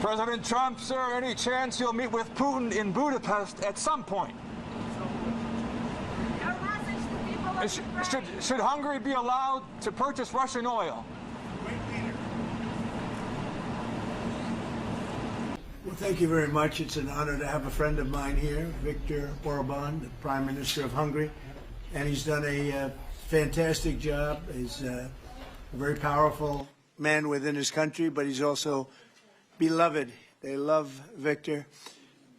President Trump, sir, any chance you'll meet with Putin in Budapest at some point? Should Hungary be allowed to purchase Russian oil? Well, thank you very much. It's an honor to have a friend of mine here, Viktor Orban, the Prime Minister of Hungary, and he's done a fantastic job. He's a very powerful man within his country, but he's also beloved. They love Viktor,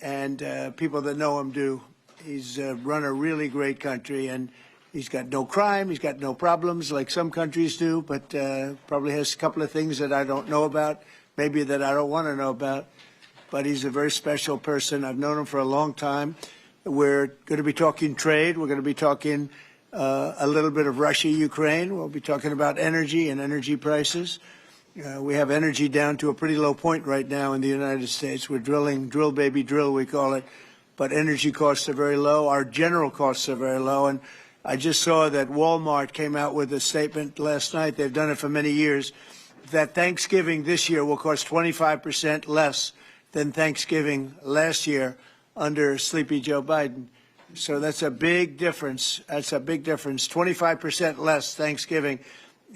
and people that know him do. He's run a really great country, and he's got no crime, he's got no problems like some countries do, but probably has a couple of things that I don't know about, maybe that I don't want to know about. But he's a very special person. I've known him for a long time. We're going to be talking trade. We're going to be talking a little bit of Russia, Ukraine. We'll be talking about energy and energy prices. We have energy down to a pretty low point right now in the United States. We're drilling, drill baby drill, we call it. But energy costs are very low. Our general costs are very low. And I just saw that Walmart came out with a statement last night. They've done it for many years, that Thanksgiving this year will cost 25% less than Thanksgiving last year under Sleepy Joe Biden. So that's a big difference. That's a big difference. 25% less Thanksgiving.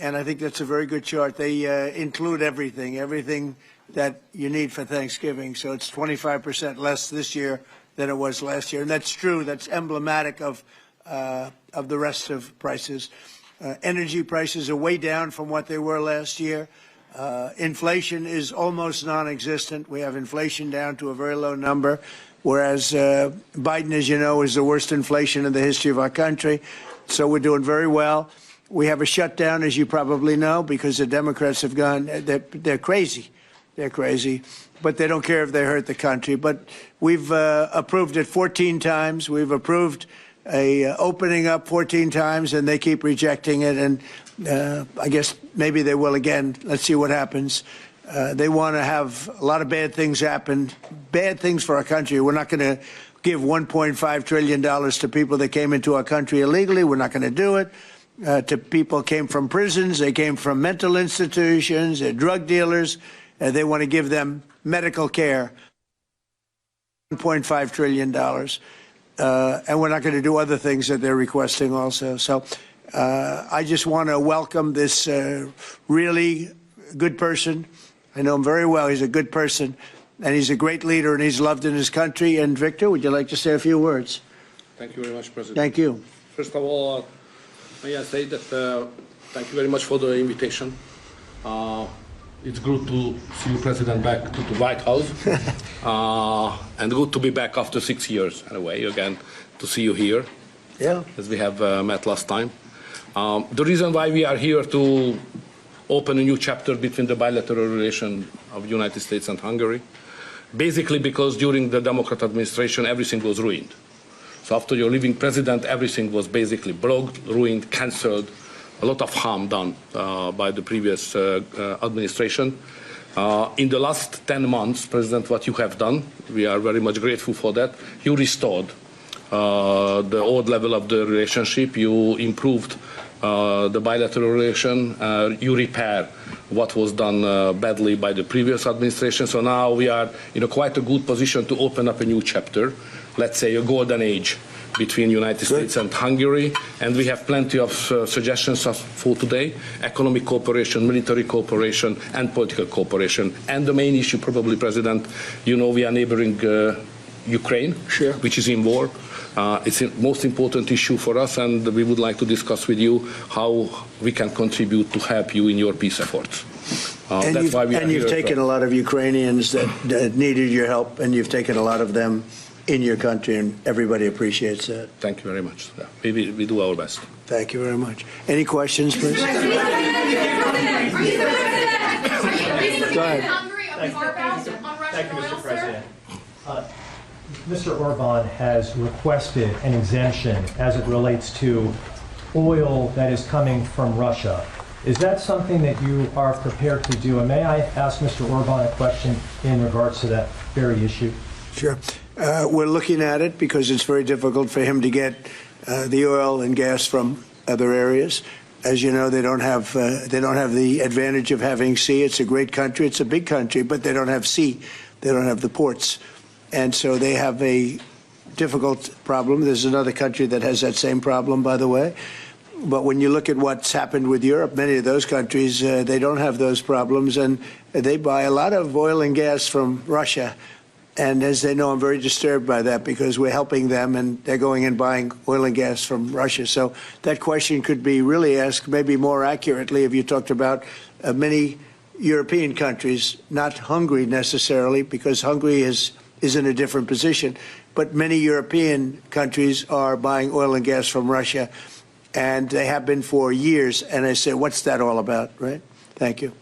And I think that's a very good chart. They include everything that you need for Thanksgiving. So it's 25% less this year than it was last year. And that's true. That's emblematic of the rest of prices. Energy prices are way down from what they were last year. Inflation is almost non-existent. We have inflation down to a very low number, whereas Biden, as you know, is the worst inflation in the history of our country. So we're doing very well. We have a shutdown, as you probably know, because the Democrats have gone, they're crazy. They're crazy, but they don't care if they hurt the country. But we've approved it 14 times. We've approved opening up 14 times, and they keep rejecting it. And I guess maybe they will again. Let's see what happens. They want to have a lot of bad things happen, bad things for our country. We're not going to give $1.5 trillion to people that came into our country illegally. We're not going to do it. To people who came from prisons, they came from mental institutions, they're drug dealers, and they want to give them medical care. $1.5 trillion. And we're not going to do other things that they're requesting also. So I just want to welcome this really good person. I know him very well. He's a good person, and he's a great leader, and he's loved in his country. And Viktor, would you like to say a few words? Thank you very much, President. Thank you. First of all, may I say that thank you very much for the invitation. It's good to see you, President, back to the White House. And good to be back after 6 years, anyway, again, to see you here. Yeah. As we have met last time. The reason why we are here to open a new chapter between the bilateral relation of the United States and Hungary, basically because during the Democrat administration, everything was ruined. So after your leaving president, everything was basically broke, ruined, cancelled, a lot of harm done by the previous administration. In the last 10 months, President, what you have done, we are very much grateful for that. You restored the old level of the relationship. You improved the bilateral relation. You repair what was done badly by the previous administration. So now we are in quite a good position to open up a new chapter, let's say a golden age between the United States and Hungary, and we have plenty of suggestions for today: economic cooperation, military cooperation, and political cooperation. And the main issue, probably, President, you know, we are neighboring Ukraine, sure, which is in war. It's the most important issue for us, and we would like to discuss with you how we can contribute to help you in your peace efforts. That's why we are here. You've taken a lot of Ukrainians that needed your help, and you've taken a lot of them in your country, and everybody appreciates that. Thank you very much. Yeah, we do our best. Thank you very much. Any questions, please? Go ahead. Thank you, Mr. President. Mr. Orban has requested an exemption as it relates to oil that is coming from Russia. Is that something that you are prepared to do? And may I ask Mr. Orban a question in regards to that very issue? Sure. We're looking at it because it's very difficult for him to get the oil and gas from other areas. As you know, they don't have the advantage of having sea. It's a great country. It's a big country, but they don't have sea. They don't have the ports. And so they have a difficult problem. There's another country that has that same problem, by the way. But when you look at what's happened with Europe, many of those countries, they don't have those problems. And they buy a lot of oil and gas from Russia. And as they know, I'm very disturbed by that because we're helping them and they're going and buying oil and gas from Russia. So that question could be really asked maybe more accurately if you talked about many European countries, not Hungary necessarily, because Hungary is in a different position. But many European countries are buying oil and gas from Russia, and they have been for years. And I say, what's that all about, right? Thank you.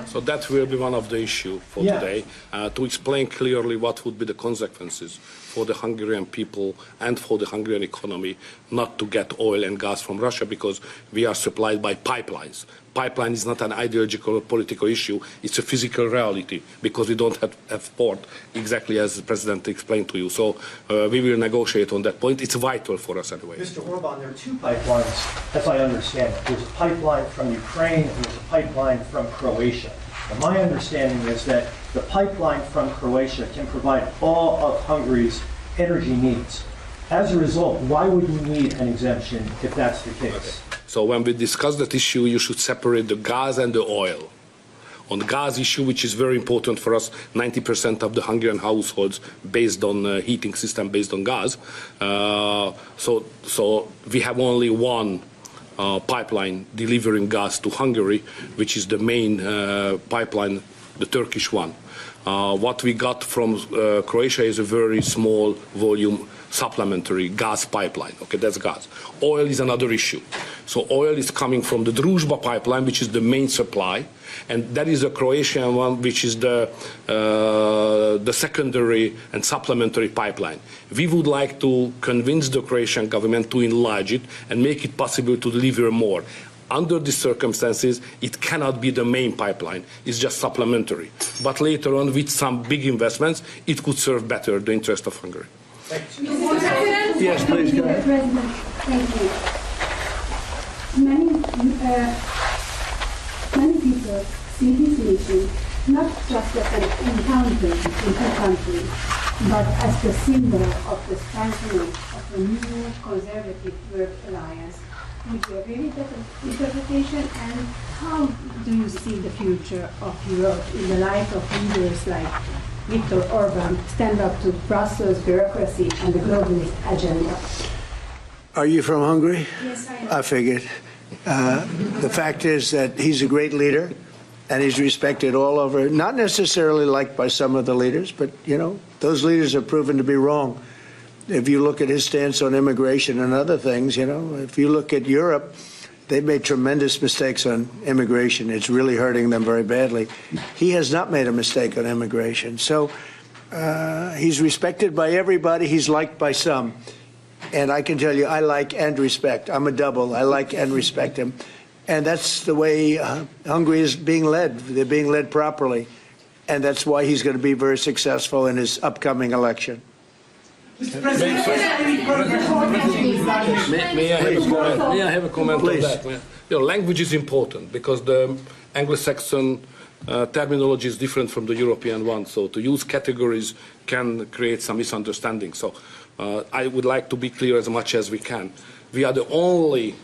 So that will be one of the issues for today, to explain clearly what would be the consequences for the Hungarian people and for the Hungarian economy not to get oil and gas from Russia, because we are supplied by pipelines. Pipeline is not an ideological or political issue, it's a physical reality, because we don't have port, exactly as the President explained to you. So we will negotiate on that point. It's vital for us anyway. Mr. Orban, there are two pipelines, as I understand it. There's a pipeline from Ukraine and there's a pipeline from Croatia. And my understanding is that the pipeline from Croatia can provide all of Hungary's energy needs. As a result, why would we need an exemption if that's the case? Okay. So when we discuss that issue, you should separate the gas and the oil. On the gas issue, which is very important for us, 90% of the Hungarian households based on heating system based on gas. So we have only one pipeline delivering gas to Hungary, which is the main pipeline, the Turkish one. What we got from Croatia is a very small volume supplementary gas pipeline. Okay, that's gas. Oil is another issue. So oil is coming from the Druzhba pipeline, which is the main supply, and that is a Croatian one, which is the secondary and supplementary pipeline. We would like to convince the Croatian government to enlarge it and make it possible to deliver more. Under these circumstances, it cannot be the main pipeline. It's just supplementary. But later on, with some big investments, it could serve better the interest of Hungary. Yes, please go ahead. President, thank you. Many people see this meeting not just as an encounter between two countries, but as the symbol of the strengthening of a new conservative world alliance. Would you agree with that interpretation? And how do you see the future of Europe in the light of leaders like Viktor Orban stand up to Brussels bureaucracy and the globalist agenda? Are you from Hungary? Yes, I am. I figured. The fact is that he's a great leader, and he's respected all over, not necessarily liked by some of the leaders, but, you know, those leaders have proven to be wrong. If you look at his stance on immigration and other things, you know, if you look at Europe, they've made tremendous mistakes on immigration. It's really hurting them very badly. He has not made a mistake on immigration. So he's respected by everybody. He's liked by some. And I can tell you, I like and respect. I'm a double. I like and respect him. And that's the way Hungary is being led. They're being led properly. And that's why he's going to be very successful in his upcoming election. May I have a comment on that? You know, language is important because the Anglo-Saxon terminology is different from the European one. So to use categories can create some misunderstanding. So I would like to be clear as much as we can. We are the only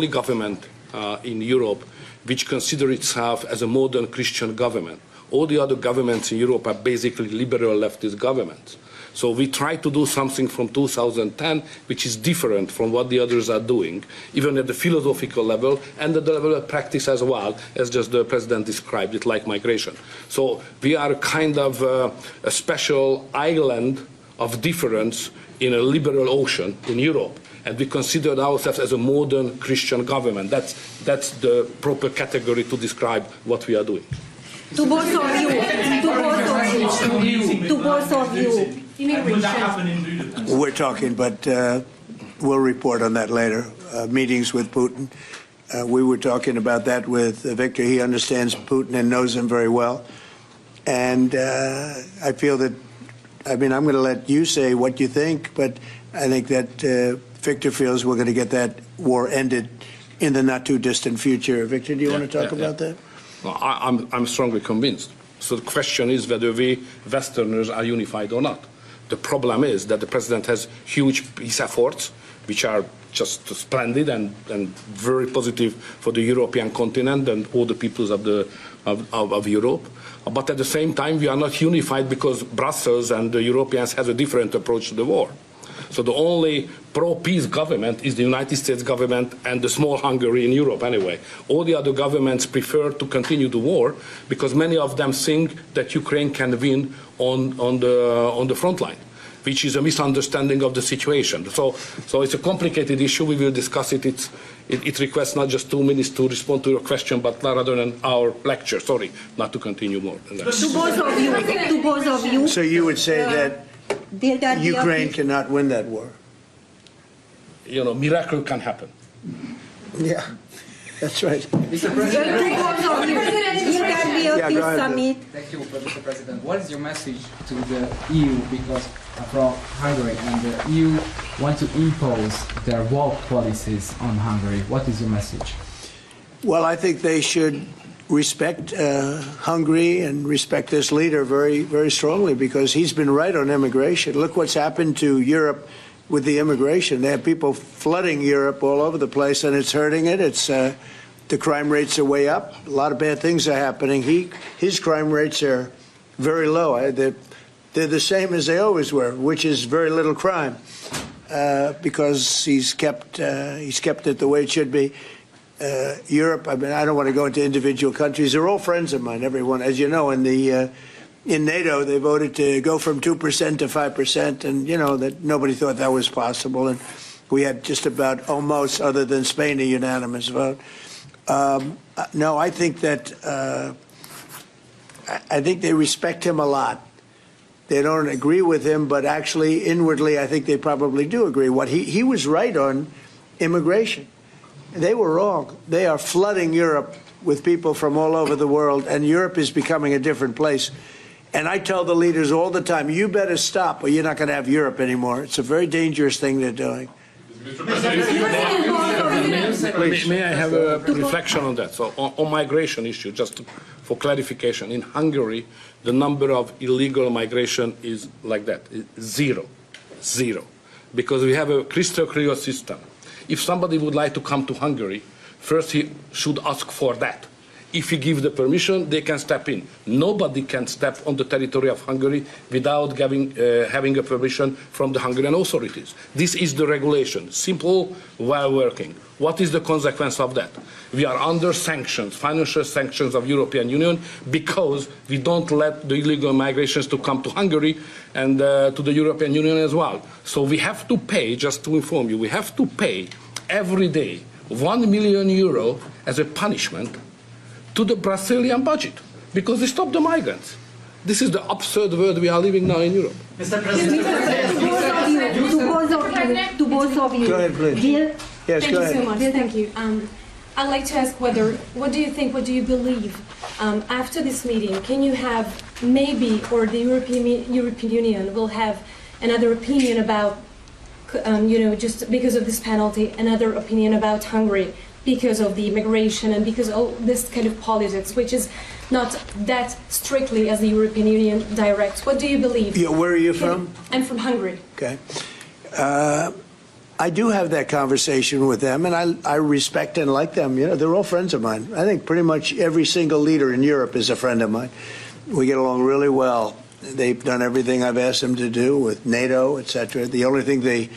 government in Europe which consider itself as a modern Christian government. All the other governments in Europe are basically liberal leftist governments. So we try to do something from 2010 which is different from what the others are doing, even at the philosophical level and at the level of practice as well, as just the President described it, like migration. So we are kind of a special island of difference in a liberal ocean in Europe. And we consider ourselves as a modern Christian government. That's the proper category to describe what we are doing. To both of you. Would that happen in Budapest? We're talking, but we'll report on that later. Meetings with Putin. We were talking about that with Viktor. He understands Putin and knows him very well. And I feel that, I mean, I'm going to let you say what you think, but I think that Victor feels we're going to get that war ended in the not too distant future. Victor, do you want to talk about that? Well, I'm strongly convinced. So the question is whether we Westerners are unified or not. The problem is that the president has huge peace efforts, which are just splendid and very positive for the European continent and all the peoples of Europe. But at the same time, we are not unified because Brussels and the Europeans have a different approach to the war. So the only pro-peace government is the United States government and the small Hungary in Europe anyway. All the other governments prefer to continue the war because many of them think that Ukraine can win on the front line, which is a misunderstanding of the situation. So it's a complicated issue. We will discuss it. It requests not just 2 minutes to respond to your question, but rather than our lecture. Sorry, not to continue more than that. To both of you. So you would say that Ukraine cannot win that war? You know, miracle can happen. Yeah, that's right. Mr. President, Yeah, go ahead. summit. Thank you, Mr. President. What is your message to the EU? Because from Hungary and the EU want to impose their war policies on Hungary. What is your message? Well, I think they should respect Hungary and respect this leader very, very strongly because he's been right on immigration. Look what's happened to Europe with the immigration. They have people flooding Europe all over the place, and it's hurting it. It's the crime rates are way up. A lot of bad things are happening. His crime rates are very low. They're the same as they always were, which is very little crime because he's kept it the way it should be. Europe, I mean, I don't want to go into individual countries. They're all friends of mine, everyone. As you know, in NATO, they voted to go from 2% to 5%, and you know that nobody thought that was possible. And we had just about almost, other than Spain, a unanimous vote. No, I think that I think they respect him a lot. They don't agree with him, but actually, inwardly, I think they probably do agree. What he was right on immigration. They were wrong. They are flooding Europe with people from all over the world, and Europe is becoming a different place. And I tell the leaders all the time, you better stop or you're not going to have Europe anymore. It's a very dangerous thing they're doing. May I have a reflection on that? So on migration issue, just for clarification, in Hungary, the number of illegal migration is like that, zero, because we have a crystal clear system. If somebody would like to come to Hungary, first he should ask for that. If he gives the permission, they can step in. Nobody can step on the territory of Hungary without having a permission from the Hungarian authorities. This is the regulation, simple while working. What is the consequence of that? We are under sanctions, financial sanctions of European Union, because we don't let the illegal migrations to come to Hungary and to the European Union as well. So we have to pay, just to inform you, we have to pay every day €1 million as a punishment to the Brazilian budget, because they stop the migrants. This is the absurd world we are living now in Europe. To both of you. Go ahead, please. Jill? Yes, Thank go you ahead. so much. Thank you. I'd like to ask what do you think, what do you believe after this meeting? Can you have maybe, or the European Union will have another opinion about, just because of this penalty, another opinion about Hungary because of the immigration and because of this kind of politics, which is not that strictly as the European Union directs. What do you believe? Yeah, where are you from? I'm from Hungary. Okay. I do have that conversation with them, and I respect and like them. You know, they're all friends of mine. I think pretty much every single leader in Europe is a friend of mine. We get along really well. They've done everything I've asked them to do with NATO, etc. The only thing they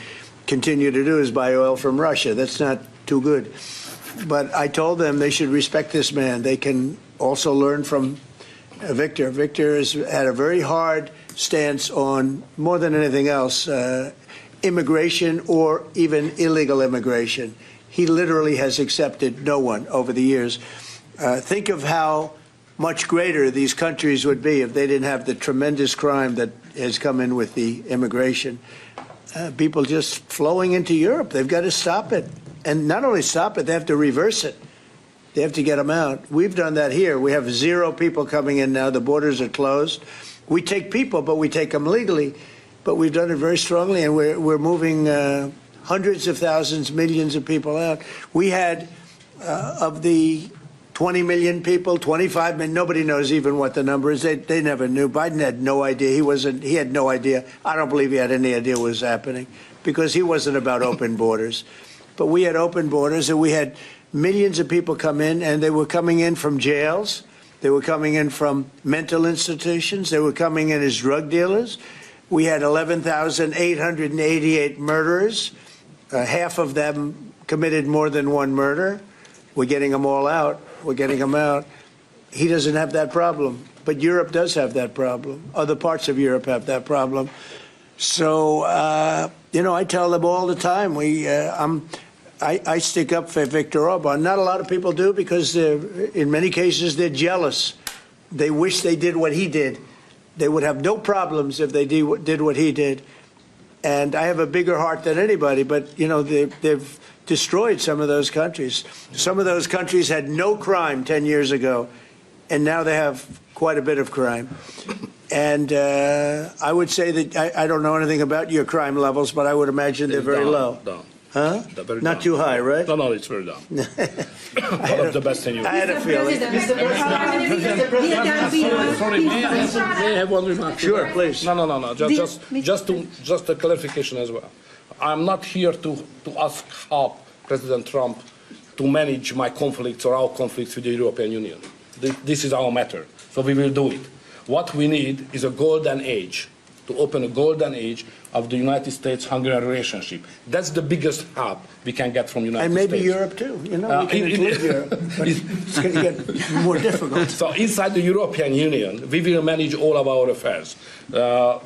continue to do is buy oil from Russia. That's not too good. But I told them they should respect this man. They can also learn from Viktor. Viktor has had a very hard stance on, more than anything else, immigration or even illegal immigration. He literally has accepted no one over the years. Think of how much greater these countries would be if they didn't have the tremendous crime that has come in with the immigration. People just flowing into Europe. They've got to stop it. And not only stop it, they have to reverse it. They have to get them out. We've done that here. We have 0 people coming in now. The borders are closed. We take people, but we take them legally. But we've done it very strongly, and we're moving hundreds of thousands, millions of people out. We had, of the 20 million people, 25 million, nobody knows even what the number is. They never knew. Biden had no idea. He had no idea. I don't believe he had any idea what was happening because he wasn't about open borders. But we had open borders, and we had millions of people come in, and they were coming in from jails. They were coming in from mental institutions. They were coming in as drug dealers. We had 11,888 murderers. Half of them committed more than one murder. We're getting them all out. We're getting them out. He doesn't have that problem. But Europe does have that problem. Other parts of Europe have that problem. So, I tell them all the time, I stick up for Viktor Orban. Not a lot of people do because in many cases they're jealous. They wish they did what he did. They would have no problems if they did what he did. And I have a bigger heart than anybody, but, they've destroyed some of those countries. Some of those countries had no crime 10 years ago, and now they have quite a bit of crime. And I would say that I don't know anything about your crime levels, but I would imagine they're very low. Down. Huh? Very Not down. too high, right? No, it's very down. One of the best in Europe. I had a feeling. Sorry, may I have one remark? Sure, please. No. Just a clarification as well. I'm not here to ask how President Trump to manage my conflicts or our conflicts with the European Union. This is our matter, so we will do it. What we need is a golden age, to open a golden age of the United States-Hungary relationship. That's the biggest help we can get from United States. And maybe Europe too. We can include Europe, but it's going to get more difficult. So inside the European Union, we will manage all of our affairs. To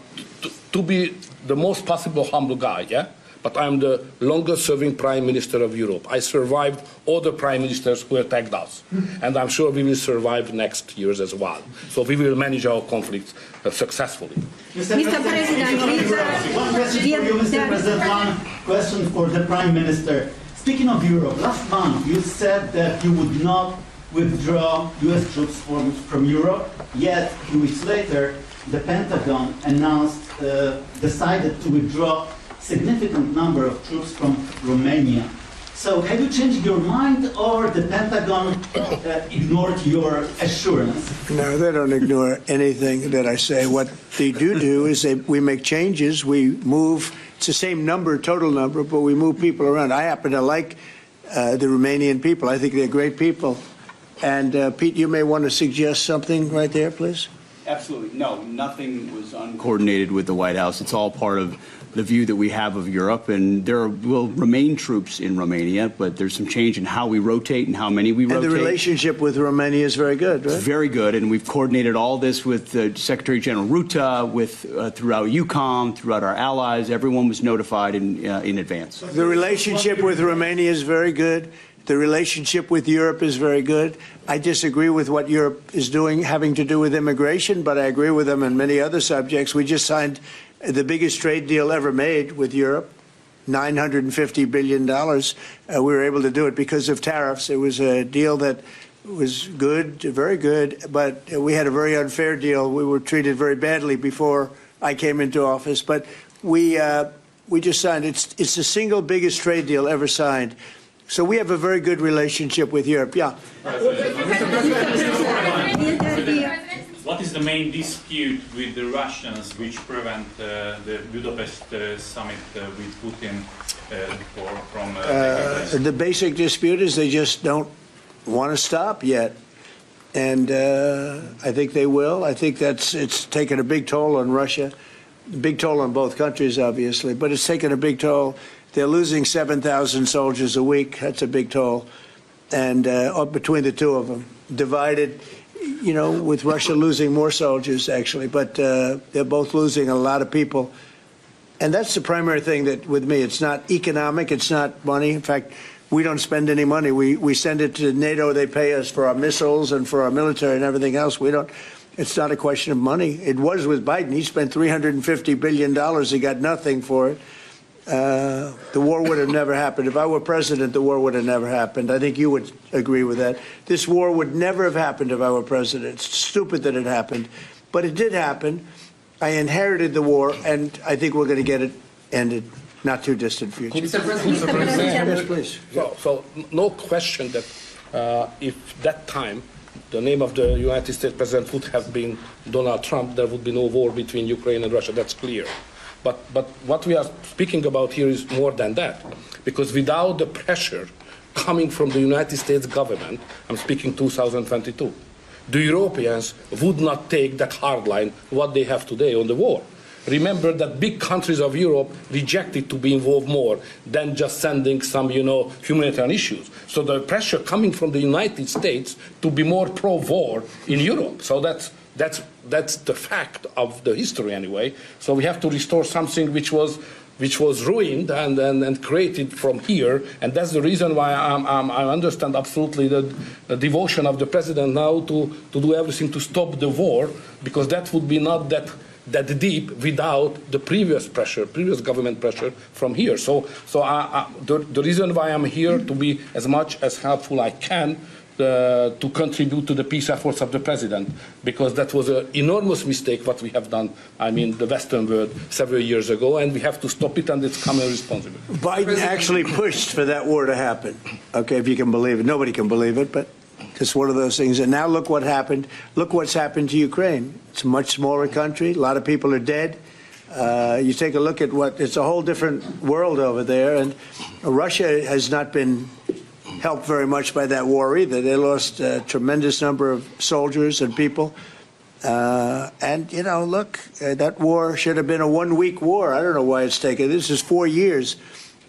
be the most possible humble guy, yeah? But I'm the longest-serving Prime Minister of Europe. I survived all the Prime Ministers who attacked us. And I'm sure we will survive next years as well. So we will manage our conflicts successfully. Mr. President, one question for you, Mr. President. One question for the Prime Minister. Speaking of Europe, last month you said that you would not withdraw U.S. troops from Europe. Yet, 2 weeks later, the Pentagon decided to withdraw significant number of troops from Romania. So have you changed your mind, or the Pentagon ignored your assurance? No, they don't ignore anything that I say. What they do is we make changes. We move. It's the same number, total number, but we move people around. I happen to like the Romanian people. I think they're great people. And Pete, you may want to suggest something right there, please. Absolutely. No, nothing was uncoordinated with the White House. It's all part of the view that we have of Europe, and there will remain troops in Romania, but there's some change in how we rotate and how many we rotate. And the relationship with Romania is very good, right? It's very good, and we've coordinated all this with Secretary General Rutte, throughout EUCOM, throughout our allies. Everyone was notified in advance. The relationship with Romania is very good. The relationship with Europe is very good. I disagree with what Europe is doing having to do with immigration, but I agree with them on many other subjects. We just signed the biggest trade deal ever made with Europe, $950 billion. We were able to do it because of tariffs. It was a deal that was good, very good, but we had a very unfair deal. We were treated very badly before I came into office, but we just signed. It's the single biggest trade deal ever signed. So we have a very good relationship with Europe. Yeah. What is the main dispute with the Russians which prevent the Budapest summit with Putin from taking place? The basic dispute is they just don't want to stop yet. And I think they will. I think it's taken a big toll on Russia, big toll on both countries, obviously, but it's taken a big toll. They're losing 7,000 soldiers a week. That's a big toll. And between the two of them, divided, with Russia losing more soldiers, actually. But they're both losing a lot of people. And that's the primary thing that, with me, it's not economic. It's not money. In fact, we don't spend any money. We send it to NATO. They pay us for our missiles and for our military and everything else. We don't. It's not a question of money. It was with Biden. He spent $350 billion. He got nothing for it. The war would have never happened. If I were president, the war would have never happened. I think you would agree with that. This war would never have happened if I were president. It's stupid that it happened. But it did happen. I inherited the war, and I think we're going to get it ended. not too distant future. Mr. President, Yes, please. So no question that if that time the name of the United States president would have been Donald Trump, there would be no war between Ukraine and Russia. That's clear. But what we are speaking about here is more than that, because without the pressure coming from the United States government, I'm speaking 2022, the Europeans would not take that hard line what they have today on the war. Remember that big countries of Europe rejected to be involved more than just sending some, humanitarian issues. So the pressure coming from the United States to be more pro-war in Europe. So that's the fact of the history anyway. So we have to restore something which was ruined and created from here, and that's the reason why I understand absolutely the devotion of the president now to do everything to stop the war, because that would be not that deep without the previous government pressure from here. So the reason why I'm here to be as much as helpful I can to contribute to the peace efforts of the president, because that was an enormous mistake what we have done, the Western world several years ago, and we have to stop it, and it's common responsibility. Biden actually pushed for that war to happen. Okay, if you can believe it. Nobody can believe it, but it's one of those things. And now look what happened. Look what's happened to Ukraine. It's a much smaller country. A lot of people are dead. You take a look at it's a whole different world over there. And Russia has not been helped very much by that war either. They lost a tremendous number of soldiers and people. Look, that war should have been a 1 week war. I don't know why it's taken. This is 4 years.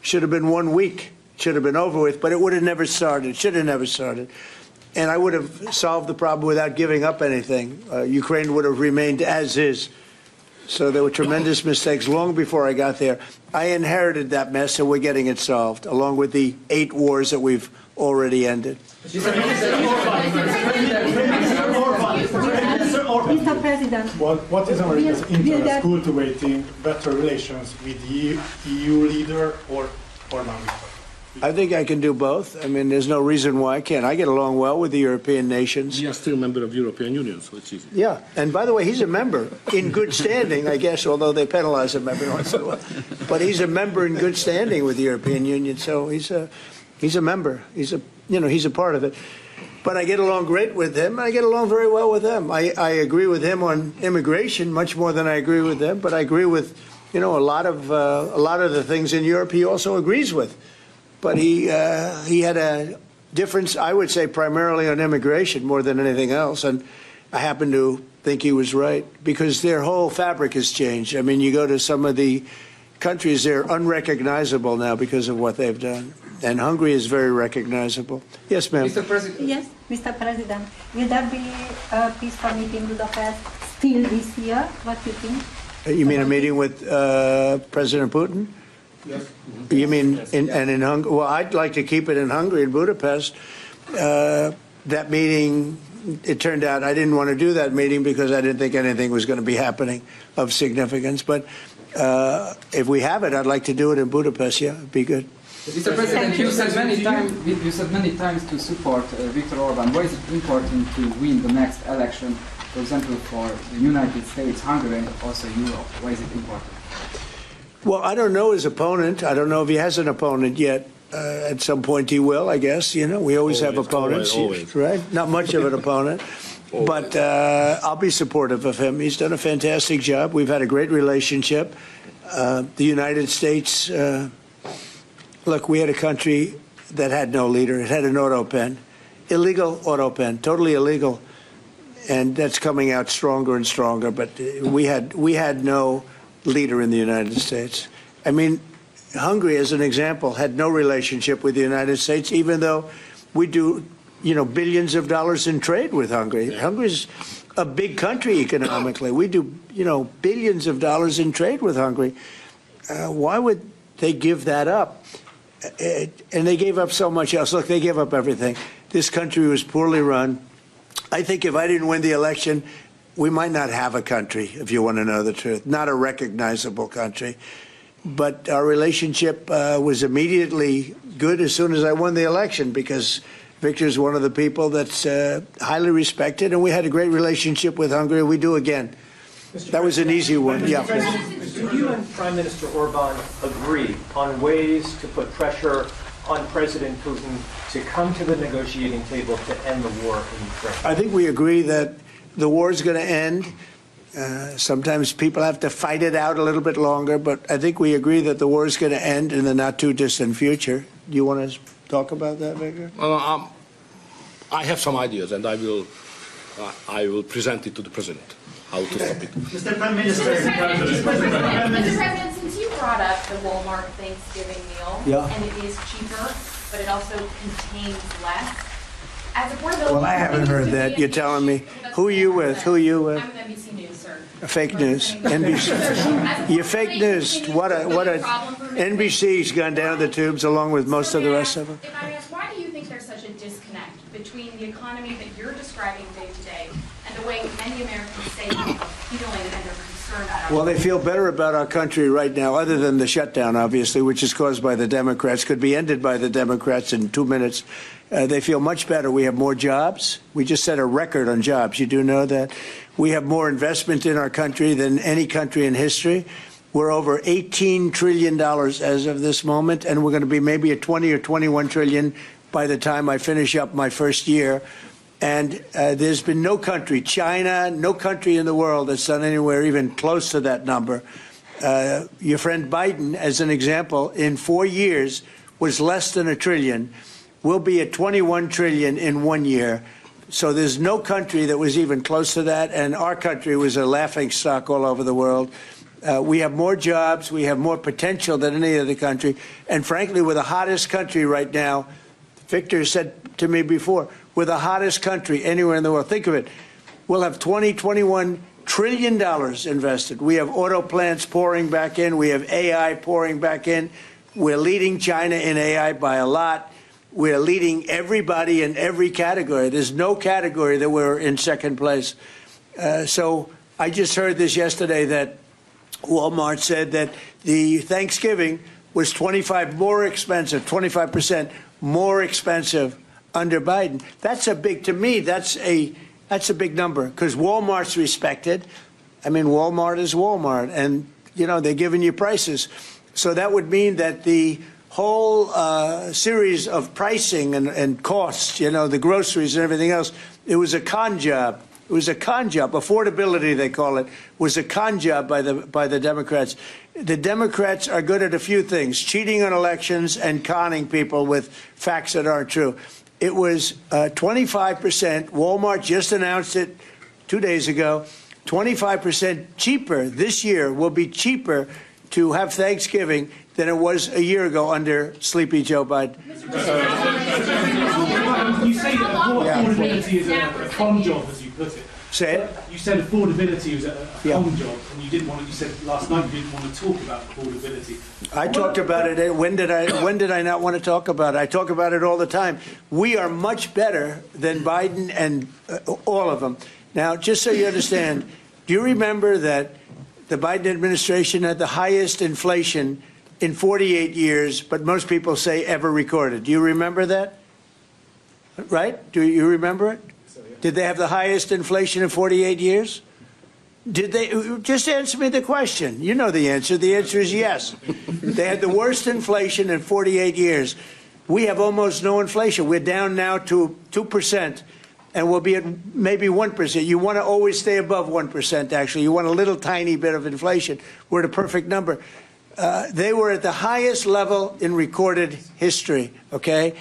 Should have been 1 week. Should have been over with, but it would have never started. Should have never started. And I would have solved the problem without giving up anything. Ukraine would have remained as is. So there were tremendous mistakes long before I got there. I inherited that mess, and we're getting it solved, along with the 8 wars that we've already ended. Mr. President, What is America's interest cultivating better relations with the EU leader or not? I think I can do both. There's no reason why I can't. I get along well with the European nations. We are still a member of the European Union, so it's easy. Yeah, and by the way, he's a member in good standing, I guess, although they penalize him every once in a while. But he's a member in good standing with the European Union, so he's a member. He's a part of it. But I get along great with him. I get along very well with them. I agree with him on immigration much more than I agree with them. But I agree with, a lot of the things in Europe he also agrees with. But he had a difference, I would say, primarily on immigration more than anything else. And I happen to think he was right, because their whole fabric has changed. You go to some of the countries, they're unrecognizable now because of what they've done. And Hungary is very recognizable. Yes, ma'am. Mr. President. yes, Mr. President, will there be a peaceful meeting in Budapest still this year? What do you think? You mean a meeting with President Putin? Yes. You mean in Hungary? Well, I'd like to keep it in Hungary, in Budapest. That meeting, it turned out I didn't want to do that meeting because I didn't think anything was going to be happening of significance. But if we have it, I'd like to do it in Budapest. Yeah, it'd be good. Mr. President, you said many times to support Viktor Orban. Why is it important to win the next election, for example, for the United States, Hungary, and also Europe? Why is it important? Well, I don't know his opponent. I don't know if he has an opponent yet. At some point he will, I guess. We always have opponents, always. right? Not much of an opponent. But I'll be supportive of him. He's done a fantastic job. We've had a great relationship. The United States, look, we had a country that had no leader. It had an auto pen, illegal auto pen, totally illegal. And that's coming out stronger and stronger. But we had no leader in the United States. Hungary, as an example, had no relationship with the United States, even though we do, billions of dollars in trade with Hungary. Hungary's a big country economically. We do, billions of dollars in trade with Hungary. Why would they give that up? And they gave up so much else. Look, they gave up everything. This country was poorly run. I think if I didn't win the election, we might not have a country, if you want to know the truth, not a recognizable country. But our relationship was immediately good as soon as I won the election, because Viktor's one of the people that's highly respected, and we had a great relationship with Hungary. We do again. That was an easy one. Yeah. Do you and Prime Minister Orban agree on ways to put pressure on President Putin to come to the negotiating table to end the war in Ukraine? I think we agree that the war is going to end. Sometimes people have to fight it out a little bit longer, but I think we agree that the war is going to end in the not too distant future. Do you want to talk about that, Viktor? I have some ideas, and I will present it to the president. How to stop it. Mr. Prime Minister. Mr. President, since you brought up the Walmart Thanksgiving meal, and it is cheaper, but it also contains less. As a portability, Well, I haven't heard that. You're telling me. Who are you with? Who are you with? I'm with NBC News, sir. Fake news. NBC. You're fake news. What a NBC's gone down the tubes along with most of the rest of them. If I ask, why do you think there's such a disconnect between the economy that you're describing day to day and the way many Americans say are feeling and they're concerned about? Well, they feel better about our country right now, other than the shutdown, obviously, which is caused by the Democrats, could be ended by the Democrats in 2 minutes. They feel much better. We have more jobs. We just set a record on jobs. You do know that. We have more investment in our country than any country in history. We're over $18 trillion as of this moment, and we're going to be maybe at 20 or 21 trillion by the time I finish up my first year. And there's been no country, China, no country in the world that's done anywhere even close to that number. Your friend Biden, as an example, in 4 years was less than $1 trillion. We'll be at 21 trillion in 1 year. So there's no country that was even close to that, and our country was a laughing stock all over the world. We have more jobs, we have more potential than any other country, and frankly, we're the hottest country right now. Viktor said to me before, we're the hottest country anywhere in the world. Think of it. We'll have $21 trillion invested. We have auto plants pouring back in. We have AI pouring back in. We're leading China in AI by a lot. We're leading everybody in every category. There's no category that we're in second place. So I just heard this yesterday that Walmart said that the Thanksgiving was 25% more expensive under Biden. That's a big, to me, that's a big number, because Walmart's respected. I mean, Walmart is Walmart, and, you know, they're giving you prices. So that would mean that the whole series of pricing and costs, you know, the groceries and everything else, it was a con job. It was a con job. Affordability, they call it, was a con job by the Democrats. The Democrats are good at a few things: cheating on elections and conning people with facts that aren't true. It was 25%. Walmart just announced it 2 days ago. 25% cheaper this year, will be cheaper to have Thanksgiving than it was a year ago under Sleepy Joe Biden. You say that affordability is a con job, as you put it. Say it. You said affordability was a con job, and you didn't want to. You said last night you didn't want to talk about affordability. I talked about it. When did I not want to talk about it? I talk about it all the time. We are much better than Biden and all of them. Now, just so you understand, do you remember that the Biden administration had the highest inflation in 48 years, but most people say ever recorded? Do you remember that? Right? Do you remember it? Did they have the highest inflation in 48 years? Did they? Just answer me the question. You know the answer. The answer is yes. They had the worst inflation in 48 years. We have almost no inflation. We're down now to 2%, and we'll be at maybe 1%. You want to always stay above 1%, actually. You want a little tiny bit of inflation. We're at a perfect number. They were at the highest level in recorded history, okay?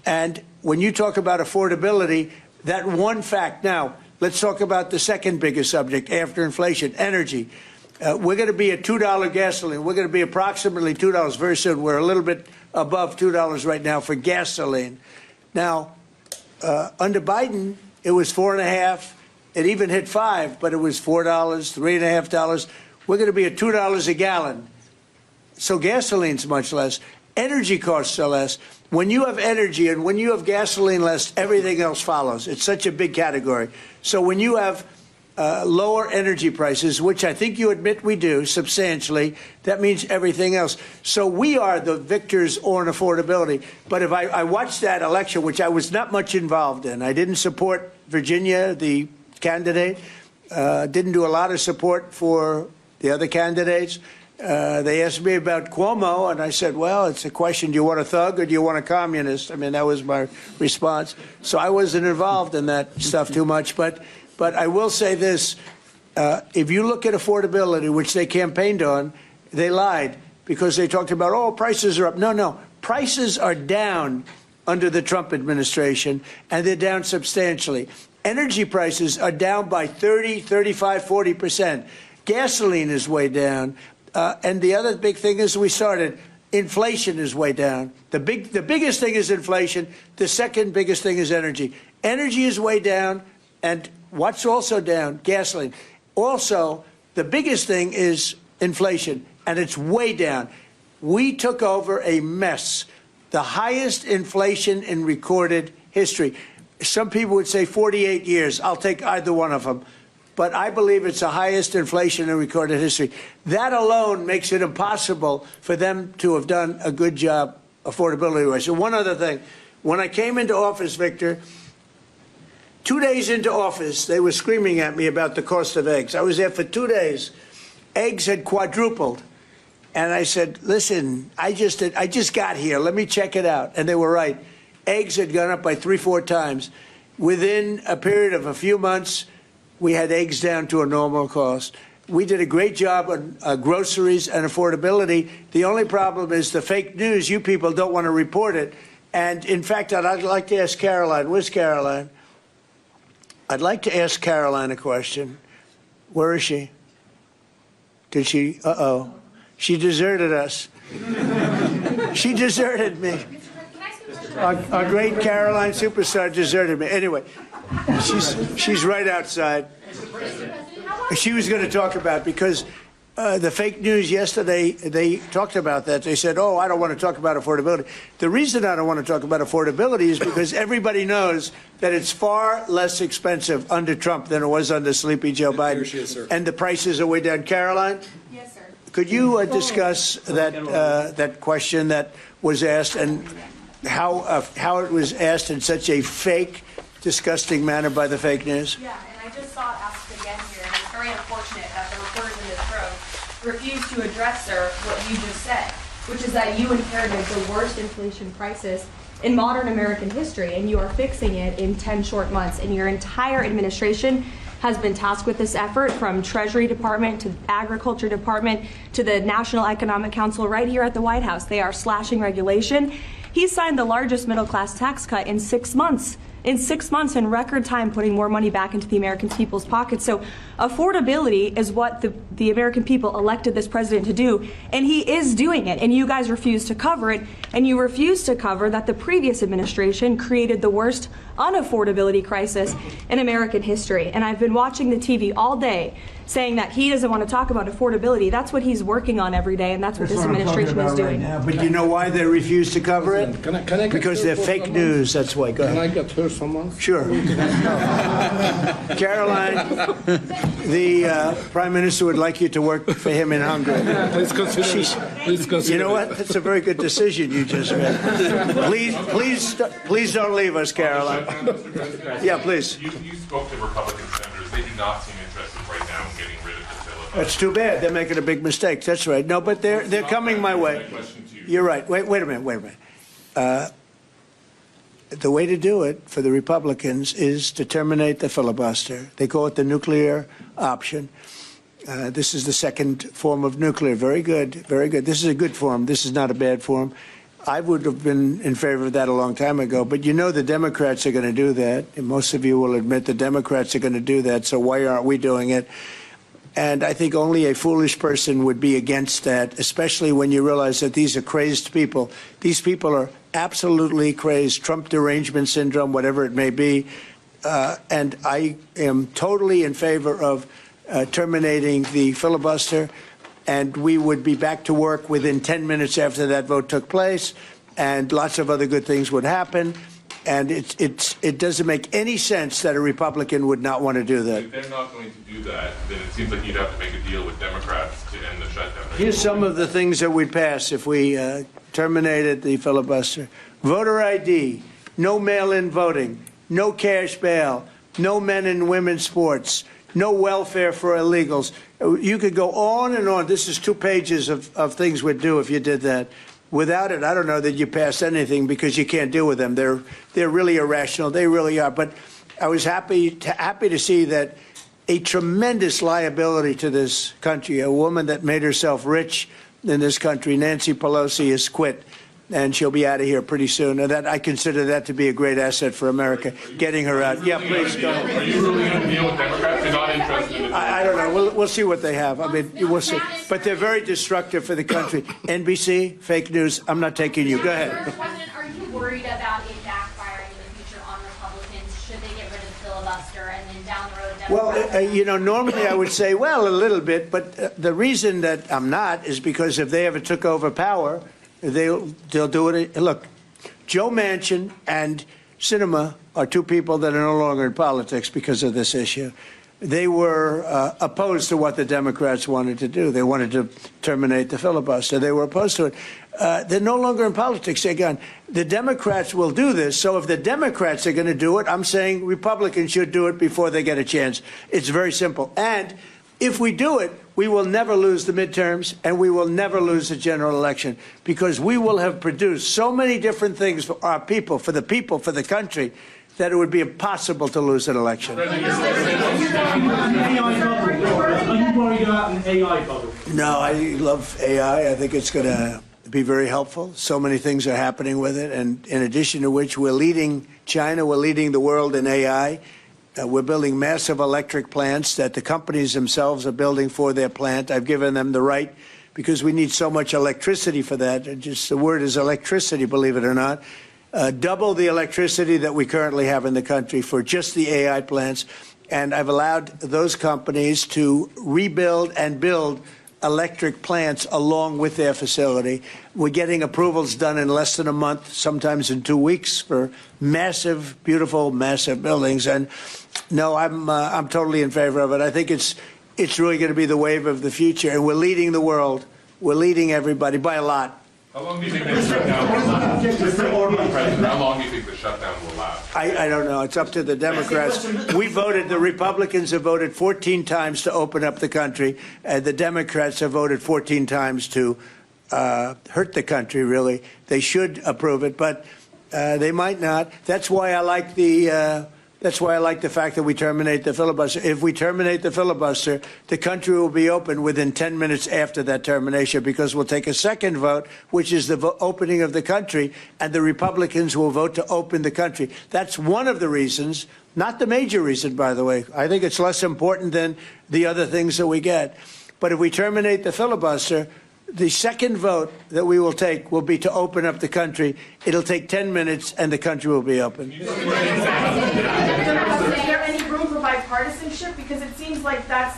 And when you talk about affordability, that one fact. Now, let's talk about the second biggest subject after inflation, energy. We're going to be at $2 gasoline. We're going to be approximately $2 very soon. We're a little bit above $2 right now for gasoline. Now, under Biden, it was $4.50. It even hit $5, but it was $4, $3.50. We're going to be at $2 a gallon. So gasoline's much less. Energy costs are less. When you have energy and when you have gasoline less, everything else follows. It's such a big category. So when you have lower energy prices, which I think you admit we do substantially, that means everything else. So we are the victors on affordability. But if I watched that election, which I was not much involved in, I didn't support Virginia, the candidate, didn't do a lot of support for the other candidates. They asked me about Cuomo, and I said, well, it's a question, do you want a thug or do you want a communist? I mean, that was my response. So I wasn't involved in that stuff too much. But I will say this. If you look at affordability, which they campaigned on, they lied because they talked about, oh, prices are up. No. Prices are down under the Trump administration, and they're down substantially. Energy prices are down by 30, 35, 40%. Gasoline is way down. And the other big thing is inflation is way down. The biggest thing is inflation. The second biggest thing is energy. Energy is way down. And what's also down? Gasoline. Also, the biggest thing is inflation, and it's way down. We took over a mess, the highest inflation in recorded history. Some people would say 48 years. I'll take either one of them. But I believe it's the highest inflation in recorded history. That alone makes it impossible for them to have done a good job affordability-wise. And one other thing. When I came into office, Victor, 2 days into office, they were screaming at me about the cost of eggs. I was there for 2 days. Eggs had quadrupled. And I said, listen, I just got here. Let me check it out. And they were right. Eggs had gone up by 3-4 times. Within a period of a few months, we had eggs down to a normal cost. We did a great job on groceries and affordability. The only problem is the fake news. You people don't want to report it. And, in fact, I'd like to ask Caroline. Where's Caroline? I'd like to ask Caroline a question. Where is she? Did she? Uh-oh. She deserted us. She deserted me. Our great Caroline superstar deserted me. Anyway. She's right outside. She was going to talk about, because the fake news yesterday, they talked about that. They said, oh, I don't want to talk about affordability. The reason I don't want to talk about affordability is because everybody knows that it's far less expensive under Trump than it was under Sleepy Joe Biden. And the prices are way down. Caroline? Yes, sir. Could you discuss that question that was asked and how it was asked in such a fake, disgusting manner by the fake news? Yeah, and I just saw it asked again here, and it's very unfortunate that the reporters in this room refused to address, sir, what you just said, which is that you inherited the worst inflation crisis in modern American history, and you are fixing it in 10 short months. And your entire administration has been tasked with this effort, from Treasury Department to Agriculture Department to the National Economic Council right here at the White House. They are slashing regulation. He signed the largest middle-class tax cut in 6 months. In 6 months, in record time, putting more money back into the American people's pockets. So affordability is what the American people elected this president to do, and he is doing it. And you guys refuse to cover it, and you refuse to cover that the previous administration created the worst unaffordability crisis in American history. And I've been watching the TV all day saying that he doesn't want to talk about affordability. That's what he's working on every day, and that's what this administration is doing. Right now. But you know why they refuse to cover it? Can I because they're fake news. That's why. Go ahead. Can I get her someone? Sure. Caroline, the Prime Minister would like you to work for him in Hungary. Please consider. You know what? That's a very good decision you just made. Please don't leave us, Caroline. Yeah, please. You spoke to Republican senators. They do not seem interested right now in getting rid of the filibuster. That's too bad. They're making a big mistake. That's right. No, but they're coming my way. You're right. Wait a minute. The way to do it for the Republicans is to terminate the filibuster. They call it the nuclear option. This is the second form of nuclear. Very good. Very good. This is a good form. This is not a bad form. I would have been in favor of that a long time ago. But you know the Democrats are going to do that. And most of you will admit the Democrats are going to do that. So why aren't we doing it? And I think only a foolish person would be against that, especially when you realize that these are crazed people. These people are absolutely crazed, Trump derangement syndrome, whatever it may be. And I am totally in favor of terminating the filibuster. And we would be back to work within 10 minutes after that vote took place. And lots of other good things would happen. And it doesn't make any sense that a Republican would not want to do that. If they're not going to do that, then it seems like you'd have to make a deal with Democrats to end the shutdown. Here's some of the things that we'd pass if we terminated the filibuster. Voter ID, no mail-in voting, no cash bail, no men and women's sports, no welfare for illegals, You could go on and on. This is 2 pages of things we'd do if you did that. Without it, I don't know that you pass anything because you can't deal with them. They're really irrational. They really are. But I was happy to see that a tremendous liability to this country, a woman that made herself rich in this country, Nancy Pelosi, has quit. And she'll be out of here pretty soon. And that I consider that to be a great asset for America, getting her out. Yeah, please go ahead. Are you really going to deal with Democrats? You're not interested in I don't know. We'll see what they have. I mean, we'll see. But they're very destructive for the country. NBC, fake news. I'm not taking you. Go ahead. Mr. President, are you worried about it backfiring in the future on Republicans? Should they get rid of the filibuster and then down the road, Democrats? Well, you know, normally I would say, well, a little bit. But the reason that I'm not is because if they ever took over power, they'll do it. Look, Joe Manchin and Sinema are 2 people that are no longer in politics because of this issue. They were opposed to what the Democrats wanted to do. They wanted to terminate the filibuster. They were opposed to it. They're no longer in politics. Again, the Democrats will do this. So if the Democrats are going to do it, I'm saying Republicans should do it before they get a chance. It's very simple. And if we do it, we will never lose the midterms and we will never lose the general election because we will have produced so many different things for our people, for the country, that it would be impossible to lose an election. Are you worried about an AI bubble? No, I love AI. I think it's going to be very helpful. So many things are happening with it. And in addition to which, we're leading China, we're leading the world in AI. We're building massive electric plants that the companies themselves are building for their plant. I've given them the right because we need so much electricity for that. Just the word is electricity, believe it or not. Double the electricity that we currently have in the country for just the AI plants. And I've allowed those companies to rebuild and build electric plants along with their facility. We're getting approvals done in less than a month, sometimes in 2 weeks, for massive, beautiful, massive buildings. And no, I'm totally in favor of it. I think it's really going to be the wave of the future, and we're leading the world. We're leading everybody by a lot. How long do you think the shutdown will last? Mr. Orban, President, how long do you think the shutdown will last? I don't know. It's up to the Democrats. We voted, the Republicans have voted 14 times to open up the country, and the Democrats have voted 14 times to hurt the country, really. They should approve it, but they might not. That's why I like the fact that we terminate the filibuster. If we terminate the filibuster, the country will be open within 10 minutes after that termination because we'll take a second vote, which is the opening of the country, and the Republicans will vote to open the country. That's one of the reasons, not the major reason, by the way. I think it's less important than the other things that we get. But if we terminate the filibuster, the second vote that we will take will be to open up the country. It'll take 10 minutes, and the country will be open. Is there any room for bipartisanship? Because it seems like that's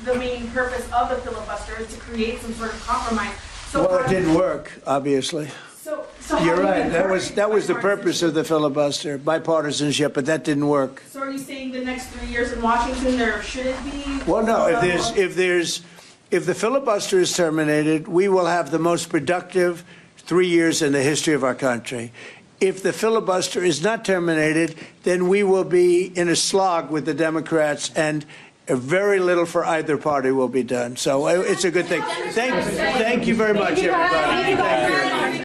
the main purpose of the filibuster, is to create some sort of compromise. So Well, it didn't work, obviously. So You're right. That was the purpose of the filibuster, bipartisanship, but that didn't work. So are you saying the next 3 years in Washington there shouldn't be? Well, no. If the filibuster is terminated, we will have the most productive 3 years in the history of our country. If the filibuster is not terminated, then we will be in a slog with the Democrats, and very little for either party will be done. So it's a good thing. Thank you very much, everybody. Thank you.